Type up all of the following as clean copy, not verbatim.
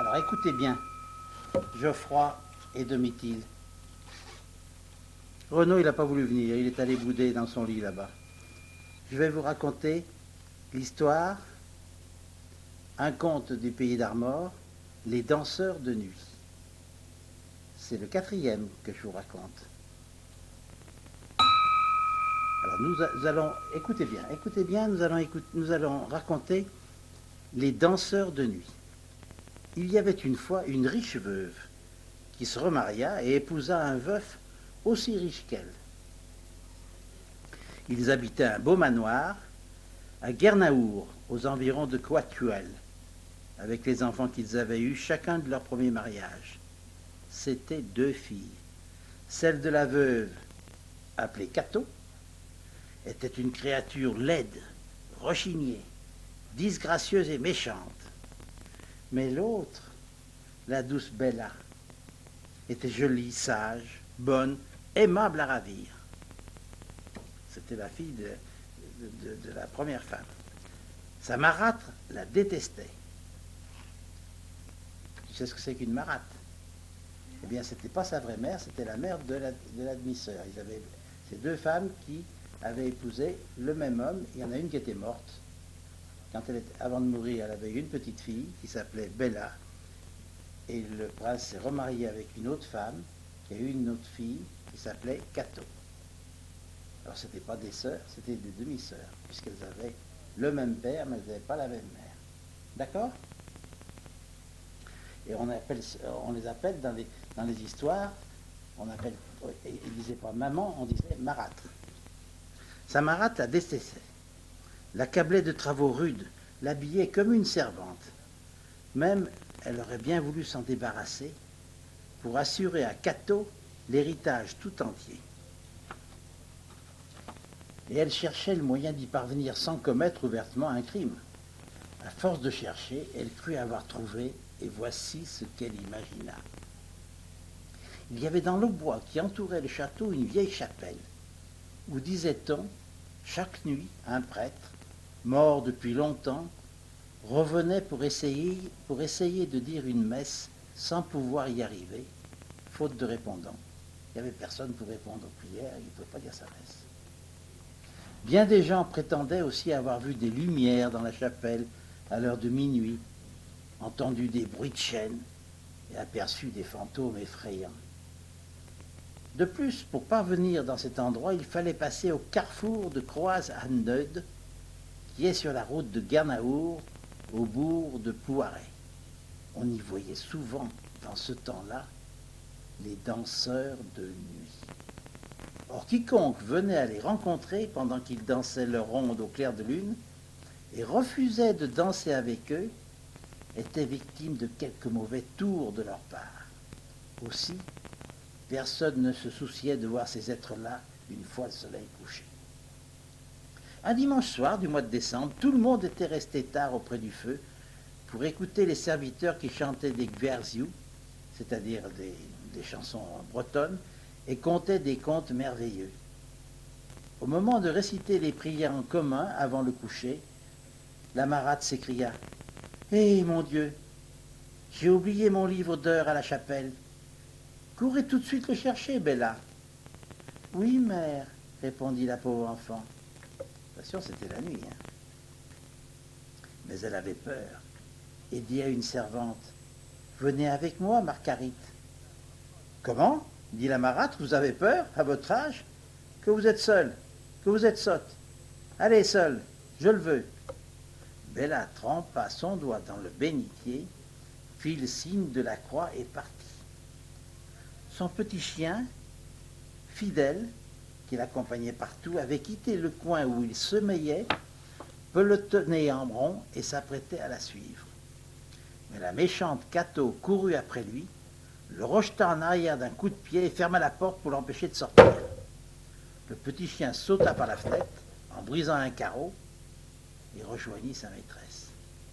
Alors écoutez bien, Geoffroy et Domitil. Renaud, il n'a pas voulu venir, il est allé bouder dans son lit là-bas. Je vais vous raconter l'histoire, un conte du pays d'Armor, les danseurs de nuit. C'est le 4e que je vous raconte. Alors nous allons, écoutez bien, nous allons raconter les danseurs de nuit. Il y avait une fois une riche veuve qui se remaria et épousa un veuf aussi riche qu'elle. Ils habitaient un beau manoir à Guernaour, aux environs de Coattuel, avec les enfants qu'ils avaient eus chacun de leur premier mariage. C'étaient 2 filles. Celle de la veuve, appelée Cato, était une créature laide, rechignée, disgracieuse et méchante. Mais l'autre, la douce Bella, était jolie, sage, bonne, aimable à ravir. C'était la fille de la première femme. Sa marâtre la détestait. Tu sais ce que c'est qu'une marâtre? Eh bien, ce n'était pas sa vraie mère, c'était la mère de la demi-sœur. Ils avaient ces 2 femmes qui avaient épousé le même homme. Il y en a une qui était morte. Avant de mourir, elle avait une petite fille qui s'appelait Bella. Et le prince s'est remarié avec une autre femme qui a eu une autre fille qui s'appelait Cato. Alors, ce n'étaient pas des sœurs, c'était des demi-sœurs, puisqu'elles avaient le même père, mais elles n'avaient pas la même mère. D'accord? Et on les appelle dans les histoires, ils disaient pas maman, on disait marâtre. Sa marâtre la détestait, l'accablait de travaux rudes, l'habillait comme une servante. Même, elle aurait bien voulu s'en débarrasser pour assurer à Cato l'héritage tout entier. Et elle cherchait le moyen d'y parvenir sans commettre ouvertement un crime. À force de chercher, elle crut avoir trouvé, et voici ce qu'elle imagina. Il y avait dans le bois qui entourait le château une vieille chapelle, où, disait-on, chaque nuit, un prêtre, mort depuis longtemps, revenait pour essayer de dire une messe sans pouvoir y arriver, faute de répondant. Il n'y avait personne pour répondre aux prières, il ne pouvait pas dire sa messe. Bien des gens prétendaient aussi avoir vu des lumières dans la chapelle à l'heure de minuit, entendu des bruits de chaînes et aperçu des fantômes effrayants. De plus, pour parvenir dans cet endroit, il fallait passer au carrefour de Croaz-Hanneud, qui est sur la route de Guernaour, au bourg de Plouaret. On y voyait souvent, dans ce temps-là, les danseurs de nuit. Or, quiconque venait à les rencontrer pendant qu'ils dansaient leur ronde au clair de lune et refusait de danser avec eux, était victime de quelques mauvais tours de leur part. Aussi, personne ne se souciait de voir ces êtres-là une fois le soleil couché. Un dimanche soir du mois de décembre, tout le monde était resté tard auprès du feu pour écouter les serviteurs qui chantaient des gverziou, c'est-à-dire des chansons bretonnes, et contaient des contes merveilleux. Au moment de réciter les prières en commun avant le coucher, la marâtre s'écria « Hé, mon Dieu, j'ai oublié mon livre d'heures à la chapelle. Courez tout de suite le chercher, Bella. »« Oui, mère, répondit la pauvre enfant. Bien sûr, c'était la nuit. Mais elle avait peur et dit à une servante « Venez avec moi, Marguerite. »« Comment ?» dit la marâtre, « vous avez peur, à votre âge? Que vous êtes seule, que vous êtes sotte. Allez, seule, je le veux. » Bella trempa son doigt dans le bénitier, fit le signe de la croix et partit. Son petit chien, fidèle, qui l'accompagnait partout, avait quitté le coin où il sommeillait, pelotonnait en rond et s'apprêtait à la suivre. Mais la méchante Cato courut après lui, le rejeta en arrière d'un coup de pied et ferma la porte pour l'empêcher de sortir. Le petit chien sauta par la fenêtre en brisant un carreau et rejoignit sa maîtresse.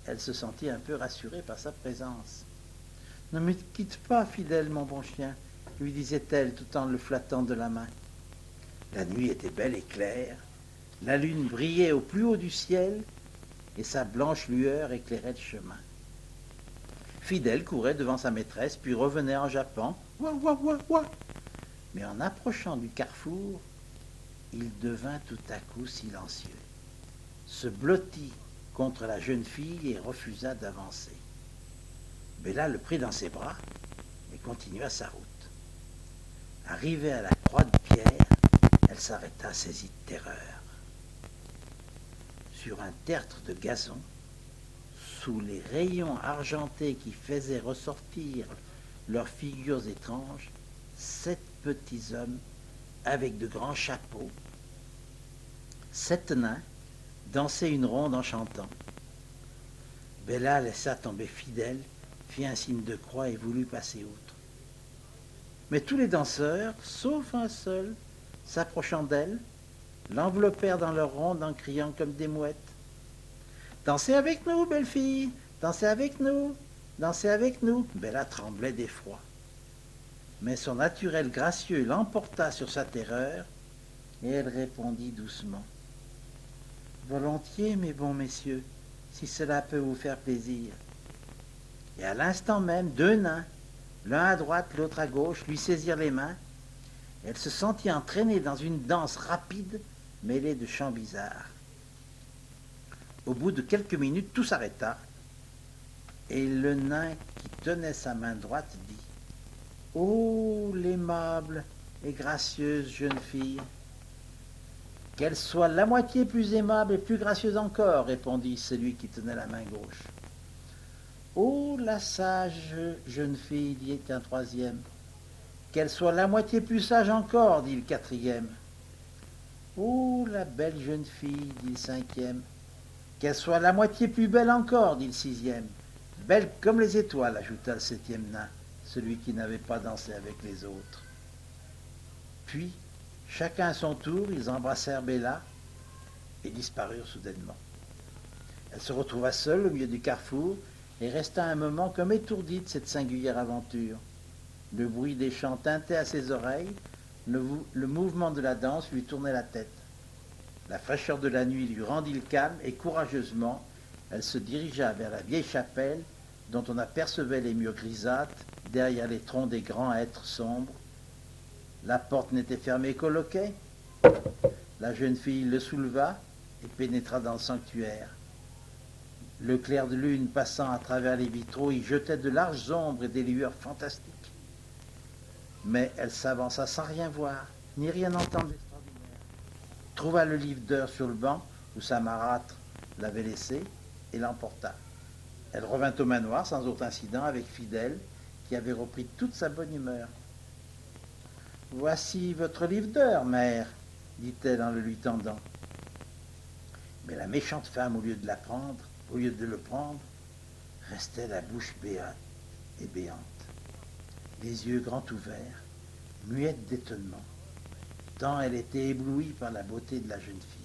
Elle se sentit un peu rassurée par sa présence. « Ne me quitte pas, fidèle, mon bon chien, » lui disait-elle tout en le flattant de la main. La nuit était belle et claire, la lune brillait au plus haut du ciel et sa blanche lueur éclairait le chemin. Fidèle courait devant sa maîtresse, puis revenait en jappant. Ouah, ouah, ouah, ouah. Mais en approchant du carrefour, il devint tout à coup silencieux, se blottit contre la jeune fille et refusa d'avancer. Bella le prit dans ses bras et continua sa route. Arrivée à la croix de pierre, elle s'arrêta saisie de terreur. Sur un tertre de gazon, sous les rayons argentés qui faisaient ressortir leurs figures étranges, 7 petits hommes avec de grands chapeaux, 7 nains, dansaient une ronde en chantant. Bella laissa tomber Fidèle, fit un signe de croix et voulut passer outre. Mais tous les danseurs, sauf un seul, s'approchant d'elle, l'enveloppèrent dans leur ronde en criant comme des mouettes. « Dansez avec nous, belle fille, dansez avec nous, dansez avec nous !» Bella tremblait d'effroi. Mais son naturel gracieux l'emporta sur sa terreur, et elle répondit doucement. « Volontiers, mes bons messieurs, si cela peut vous faire plaisir. » Et à l'instant même, 2 nains, l'un à droite, l'autre à gauche, lui saisirent les mains. Elle se sentit entraînée dans une danse rapide, mêlée de chants bizarres. Au bout de quelques minutes, tout s'arrêta, et le nain qui tenait sa main droite dit « Ô l'aimable et gracieuse jeune fille !»« Qu'elle soit la moitié plus aimable et plus gracieuse encore, » répondit celui qui tenait la main gauche. « Ô la sage jeune fille, » dit un troisième. « Qu'elle soit la moitié plus sage encore, » dit le quatrième. « Ô la belle jeune fille, » dit le cinquième. « Qu'elle soit la moitié plus belle encore, » dit le sixième. « Belle comme les étoiles, » ajouta le 7e nain, celui qui n'avait pas dansé avec les autres. Puis, chacun à son tour, ils embrassèrent Bella et disparurent soudainement. Elle se retrouva seule au milieu du carrefour et resta un moment comme étourdie de cette singulière aventure. Le bruit des chants tintait à ses oreilles, le mouvement de la danse lui tournait la tête. La fraîcheur de la nuit lui rendit le calme et courageusement, elle se dirigea vers la vieille chapelle dont on apercevait les murs grisâtres derrière les troncs des grands hêtres sombres. La porte n'était fermée qu'au loquet. La jeune fille le souleva et pénétra dans le sanctuaire. Le clair de lune passant à travers les vitraux y jetait de larges ombres et des lueurs fantastiques. Mais elle s'avança sans rien voir, ni rien entendre d'extraordinaire. Trouva le livre d'heures sur le banc où sa marâtre l'avait laissé et l'emporta. Elle revint au manoir sans autre incident avec Fidèle qui avait repris toute sa bonne humeur. « Voici votre livre d'heures, mère, » dit-elle en le lui tendant. Mais la méchante femme, au lieu de le prendre, restait la bouche béante, les yeux grands ouverts, muette d'étonnement, tant elle était éblouie par la beauté de la jeune fille.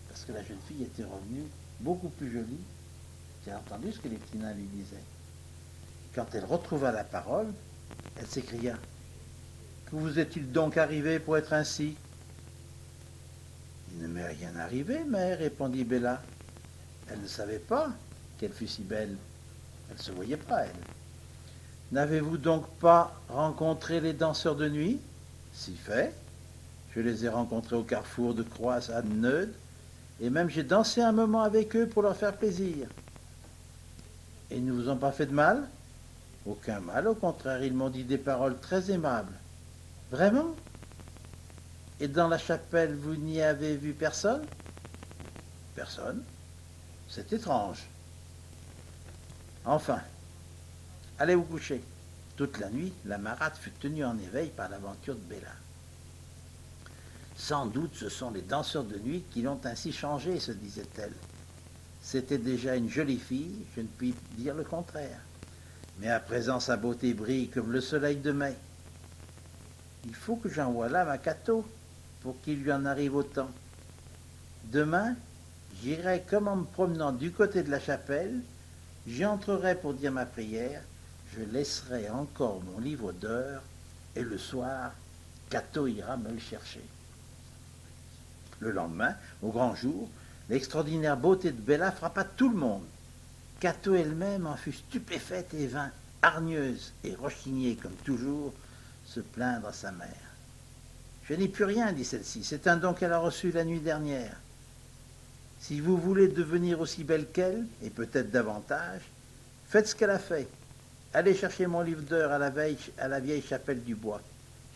Parce que la jeune fille était revenue beaucoup plus jolie. J'ai entendu ce que les petits nains lui disaient. Quand elle retrouva la parole, elle s'écria « Que vous est-il donc arrivé pour être ainsi ?» « Il ne m'est rien arrivé, mère, » répondit Bella. Elle ne savait pas qu'elle fût si belle. Elle ne se voyait pas, elle. « N'avez-vous donc pas rencontré les danseurs de nuit ?»« Si fait. Je les ai rencontrés au carrefour de Croix à Neude, et même j'ai dansé un moment avec eux pour leur faire plaisir. »« Et ils ne vous ont pas fait de mal ?»« Aucun mal, au contraire, ils m'ont dit des paroles très aimables. »« Vraiment ? Et dans la chapelle, vous n'y avez vu personne ?»« Personne. C'est étrange. Enfin, allez vous coucher. » Toute la nuit, la marâtre fut tenue en éveil par l'aventure de Bella. Sans doute ce sont les danseurs de nuit qui l'ont ainsi changée, se disait-elle. C'était déjà une jolie fille, je ne puis dire le contraire. Mais à présent sa beauté brille comme le soleil de mai. Il faut que j'envoie là ma Cato pour qu'il lui en arrive autant. Demain, j'irai comme en me promenant du côté de la chapelle, j'y entrerai pour dire ma prière, je laisserai encore mon livre d'heures, et le soir, Cato ira me le chercher. Le lendemain, au grand jour, l'extraordinaire beauté de Bella frappa tout le monde. Cato elle-même en fut stupéfaite et vint, hargneuse et rechignée comme toujours, se plaindre à sa mère. Je n'y puis rien, dit celle-ci, c'est un don qu'elle a reçu la nuit dernière. Si vous voulez devenir aussi belle qu'elle, et peut-être davantage, faites ce qu'elle a fait. Allez chercher mon livre d'heures à la vieille chapelle du bois.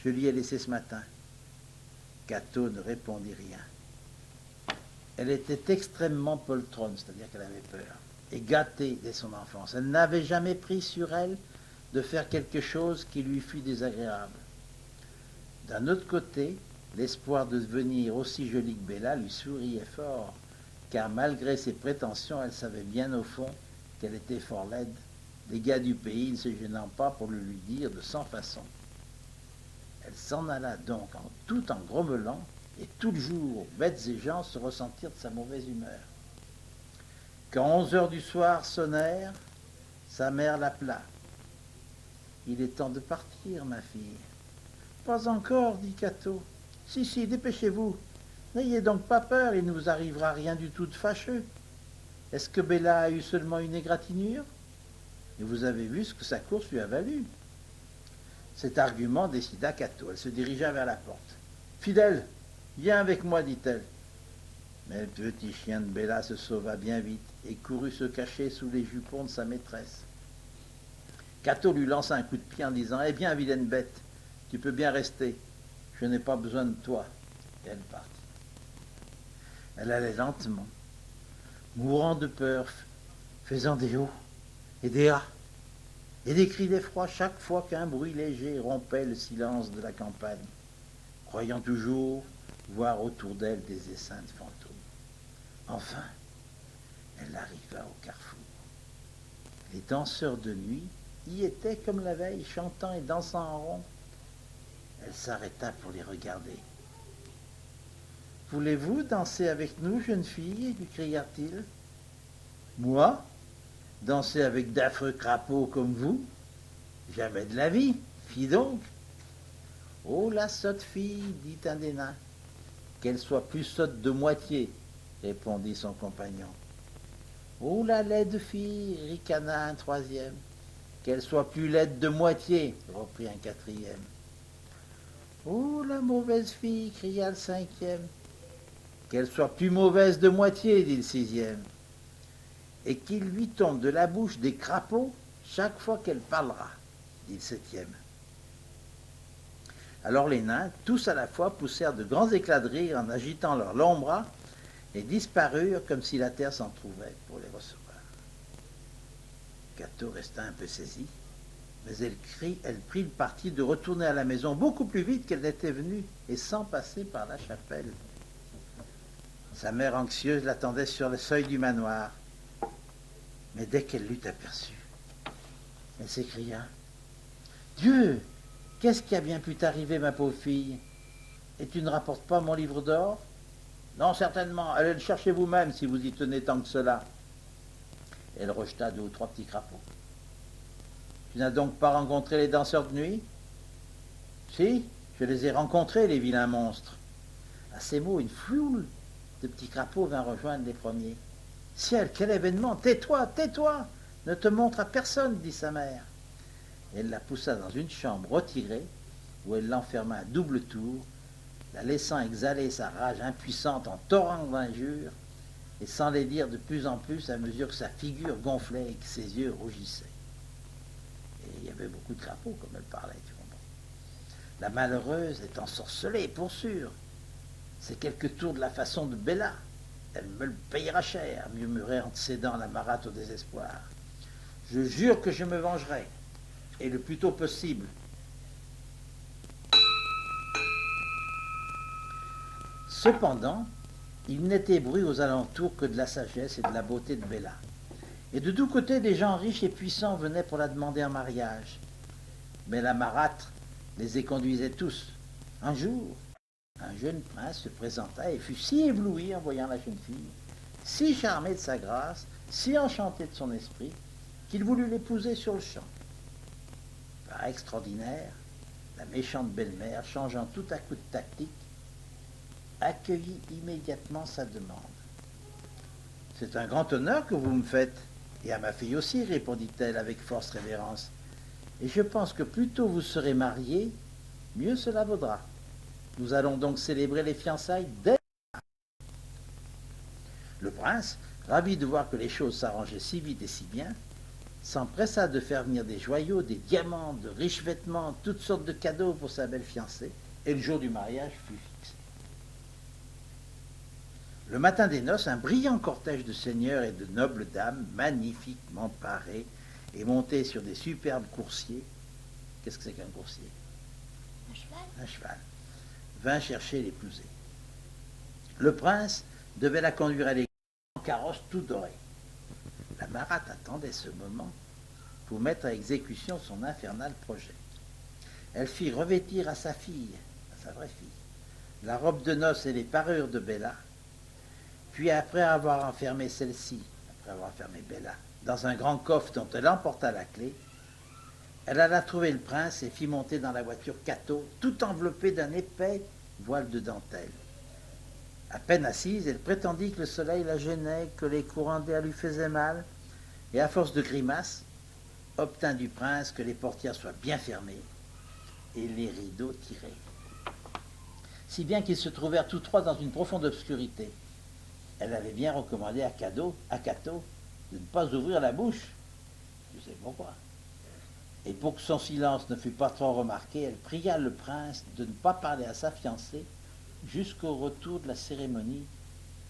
Je l'y ai laissé ce matin. Cato ne répondit rien. Elle était extrêmement poltronne, c'est-à-dire qu'elle avait peur, et gâtée dès son enfance. Elle n'avait jamais pris sur elle de faire quelque chose qui lui fût désagréable. D'un autre côté, l'espoir de devenir aussi jolie que Bella lui souriait fort, car malgré ses prétentions, elle savait bien au fond qu'elle était fort laide, les gars du pays ne se gênant pas pour le lui dire de 100 façons. Elle s'en alla donc tout en grommelant, et tout le jour, bêtes et gens se ressentirent de sa mauvaise humeur. Quand 11 heures du soir sonnèrent, sa mère l'appela. « Il est temps de partir, ma fille. »« Pas encore, dit Cato. »« Si, dépêchez-vous. N'ayez donc pas peur, il ne vous arrivera rien du tout de fâcheux. Est-ce que Bella a eu seulement une égratignure? Et vous avez vu ce que sa course lui a valu. » Cet argument décida Cato. Elle se dirigea vers la porte. « Fidèle, viens avec moi, dit-elle. » Mais le petit chien de Bella se sauva bien vite et courut se cacher sous les jupons de sa maîtresse. Cato lui lança un coup de pied en disant « Eh bien, vilaine bête, tu peux bien rester. Je n'ai pas besoin de toi. » Et elle partit. Elle allait lentement, mourant de peur, faisant des hauts et des ah et des cris d'effroi chaque fois qu'un bruit léger rompait le silence de la campagne, croyant toujours voir autour d'elle des essaims de fantômes. Enfin, elle arriva au carrefour. Les danseurs de nuit y étaient comme la veille, chantant et dansant en rond. Elle s'arrêta pour les regarder. « Voulez-vous danser avec nous, jeune fille » lui cria-t-il. « Moi, danser avec d'affreux crapauds comme vous? Jamais de la vie, fi donc. »« Oh, la sotte fille, dit un des nains. »« Qu'elle soit plus sotte de moitié, répondit son compagnon. »« Oh, la laide fille, ricana un troisième. »« Qu'elle soit plus laide de moitié, reprit un quatrième. »« Oh, la mauvaise fille, cria le cinquième. »« Qu'elle soit plus mauvaise de moitié, dit le sixième. »« Et qu'il lui tombe de la bouche des crapauds chaque fois qu'elle parlera, dit le septième. Alors les nains, tous à la fois, poussèrent de grands éclats de rire en agitant leurs longs bras et disparurent comme si la terre s'en trouvait pour les recevoir. Cato resta un peu saisie, mais elle prit le parti de retourner à la maison beaucoup plus vite qu'elle n'était venue et sans passer par la chapelle. Sa mère anxieuse l'attendait sur le seuil du manoir. Mais dès qu'elle l'eut aperçu, elle s'écria « Dieu, qu'est-ce qui a bien pu t'arriver, ma pauvre fille? Et tu ne rapportes pas mon livre d'or? Non, certainement, allez le chercher vous-même si vous y tenez tant que cela. » Elle rejeta 2 ou 3 petits crapauds. « Tu n'as donc pas rencontré les danseurs de nuit? »« Si, je les ai rencontrés, les vilains monstres. » À ces mots, une foule de petits crapauds vint rejoindre les premiers. « Ciel, quel événement! Tais-toi, tais-toi! Ne te montre à personne, dit sa mère. » Elle la poussa dans une chambre retirée, où elle l'enferma à double tour, la laissant exhaler sa rage impuissante en torrent d'injures, et sans les dire de plus en plus à mesure que sa figure gonflait et que ses yeux rougissaient. Et il y avait beaucoup de crapauds, comme elle parlait, tu comprends. La malheureuse est ensorcelée, pour sûr. C'est quelque tour de la façon de Bella. Elle me le payera cher, murmurait entre ses dents la marâtre au désespoir. Je jure que je me vengerai, et le plus tôt possible. Cependant, il n'était bruit aux alentours que de la sagesse et de la beauté de Bella. Et de tous côtés, des gens riches et puissants venaient pour la demander en mariage. Mais la marâtre les y conduisait tous. Un jour, un jeune prince se présenta et fut si ébloui en voyant la jeune fille, si charmé de sa grâce, si enchanté de son esprit, qu'il voulut l'épouser sur le champ. Par extraordinaire, la méchante belle-mère, changeant tout à coup de tactique, accueillit immédiatement sa demande. « C'est un grand honneur que vous me faites, Et à ma fille aussi, répondit-elle avec force révérence. Et je pense que plus tôt vous serez mariés, mieux cela vaudra. Nous allons donc célébrer les fiançailles dès... Le prince, ravi de voir que les choses s'arrangeaient si vite et si bien, s'empressa de faire venir des joyaux, des diamants, de riches vêtements, toutes sortes de cadeaux pour sa belle fiancée, et le jour du mariage fut fixé. Le matin des noces, un brillant cortège de seigneurs et de nobles dames, magnifiquement parés et montés sur des superbes coursiers. Qu'est-ce que c'est qu'un coursier? Un cheval. Un cheval. Vint chercher l'épousée. Le prince devait la conduire à l'église en carrosse tout doré. La Marâtre attendait ce moment pour mettre à exécution son infernal projet. Elle fit revêtir à sa fille, à sa vraie fille, la robe de noces et les parures de Bella, puis après avoir enfermé celle-ci, après avoir enfermé Bella, dans un grand coffre dont elle emporta la clé, elle alla trouver le prince et fit monter dans la voiture Cato, tout enveloppé d'un épais voile de dentelle. À peine assise, elle prétendit que le soleil la gênait, que les courants d'air lui faisaient mal, et à force de grimaces, obtint du prince que les portières soient bien fermées et les rideaux tirés. Si bien qu'ils se trouvèrent tous trois dans une profonde obscurité. Elle avait bien recommandé à Cato de ne pas ouvrir la bouche. Je sais pourquoi. Et pour que son silence ne fût pas trop remarqué, elle pria le prince de ne pas parler à sa fiancée jusqu'au retour de la cérémonie,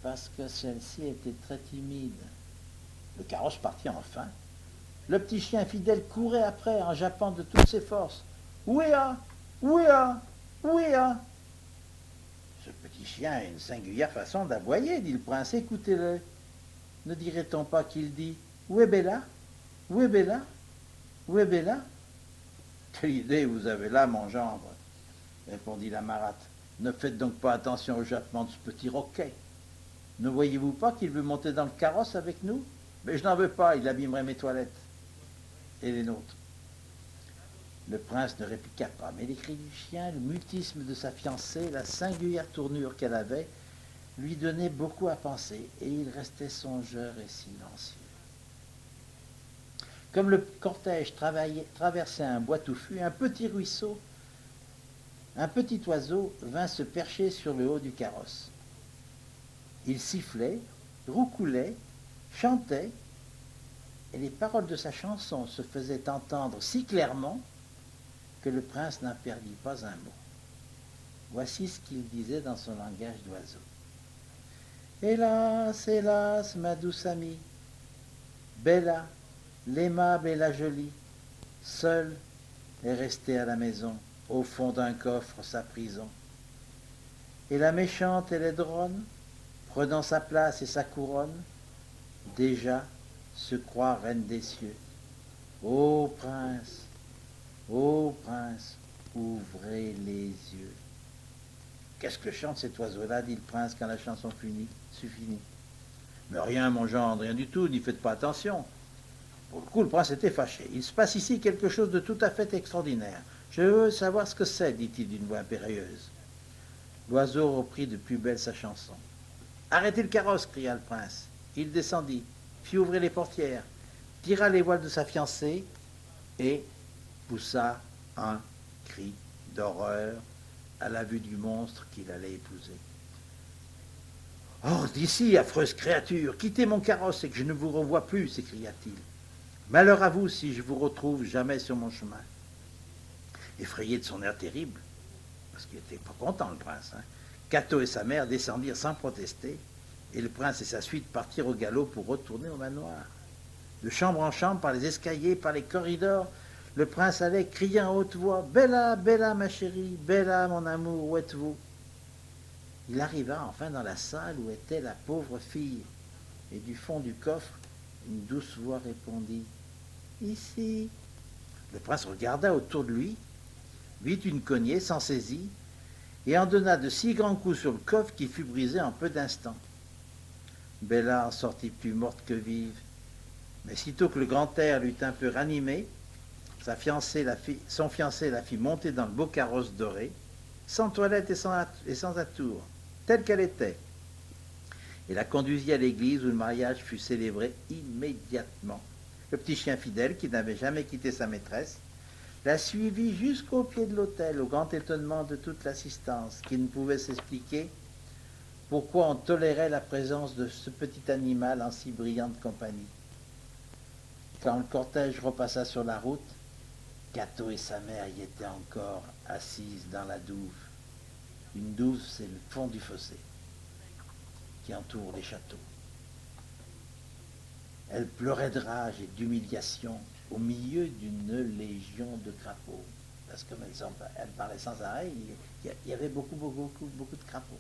parce que celle-ci était très timide. Le carrosse partit enfin. Le petit chien fidèle courait après en jappant de toutes ses forces. Ouéa, ouéa, ouéa. Ce petit chien a une singulière façon d'aboyer, dit le prince. Écoutez-le. Ne dirait-on pas qu'il dit où est Bella? Où est Bella? Où est Bella? Quelle idée vous avez là, mon gendre, répondit la Marâtre. Ne faites donc pas attention au jappement de ce petit roquet. Ne voyez-vous pas qu'il veut monter dans le carrosse avec nous? Mais je n'en veux pas, il abîmerait mes toilettes. Et les nôtres. Le prince ne répliqua pas, mais les cris du chien, le mutisme de sa fiancée, la singulière tournure qu'elle avait, lui donnaient beaucoup à penser, et il restait songeur et silencieux. Comme le cortège traversait un bois touffu, un petit ruisseau, un petit oiseau vint se percher sur le haut du carrosse. Il sifflait, roucoulait, chantait, et les paroles de sa chanson se faisaient entendre si clairement que le prince n'en perdit pas un mot. Voici ce qu'il disait dans son langage d'oiseau. Hélas, hélas, ma douce amie, Bella, l'aimable et la jolie, seule est restée à la maison, au fond d'un coffre sa prison. Et la méchante et laidronne, prenant sa place et sa couronne, déjà se croit reine des cieux. Ô prince, ouvrez les yeux. Qu'est-ce que chante cet oiseau-là, dit le prince quand la chanson fut finie. Mais rien, mon gendre, rien du tout, n'y faites pas attention. Pour le coup, le prince était fâché. Il se passe ici quelque chose de tout à fait extraordinaire. Je veux savoir ce que c'est, dit-il d'une voix impérieuse. L'oiseau reprit de plus belle sa chanson. Arrêtez le carrosse, cria le prince. Il descendit, fit ouvrir les portières, tira les voiles de sa fiancée et poussa un cri d'horreur à la vue du monstre qu'il allait épouser. « Hors d'ici, affreuse créature, quittez mon carrosse et que je ne vous revoie plus, s'écria-t-il. Malheur à vous si je vous retrouve jamais sur mon chemin. » Effrayé de son air terrible, parce qu'il n'était pas content, le prince, Cato et sa mère descendirent sans protester, et le prince et sa suite partirent au galop pour retourner au manoir. De chambre en chambre, par les escaliers, par les corridors, le prince allait criant à haute voix « Bella, Bella, ma chérie, Bella, mon amour, où êtes-vous » Il arriva enfin dans la salle où était la pauvre fille, et du fond du coffre, une douce voix répondit « Ici ». Le prince regarda autour de lui, vit une cognée, s'en saisit, et en donna de si grands coups sur le coffre qu'il fut brisé en peu d'instants. Bella en sortit plus morte que vive, mais sitôt que le grand air l'eut un peu ranimé, son fiancé la fit monter dans le beau carrosse doré, sans toilette et sans atour, telle qu'elle était. et la conduisit à l'église où le mariage fut célébré immédiatement. Le petit chien fidèle, qui n'avait jamais quitté sa maîtresse, la suivit jusqu'au pied de l'autel, au grand étonnement de toute l'assistance, qui ne pouvait s'expliquer pourquoi on tolérait la présence de ce petit animal en si brillante compagnie. Quand le cortège repassa sur la route, Cato et sa mère y étaient encore assises dans la douve. Une douve, c'est le fond du fossé qui entoure les châteaux. Elle pleurait de rage et d'humiliation au milieu d'une légion de crapauds. Parce que comme elle parlait sans arrêt, il y avait beaucoup de crapauds.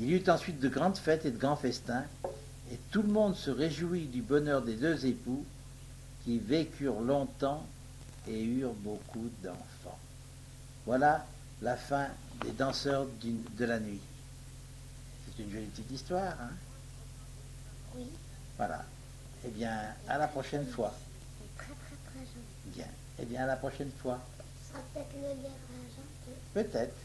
Il y eut ensuite de grandes fêtes et de grands festins, et tout le monde se réjouit du bonheur des deux époux qui vécurent longtemps et eurent beaucoup d'enfants. Voilà la fin des danseurs de la nuit. C'est une jolie petite histoire, hein? Oui. Voilà. Eh bien, à la prochaine fois. C'est très très très gentil. Bien. Eh bien, à la prochaine fois. Ça peut-être le lire à un gentil. Peut-être.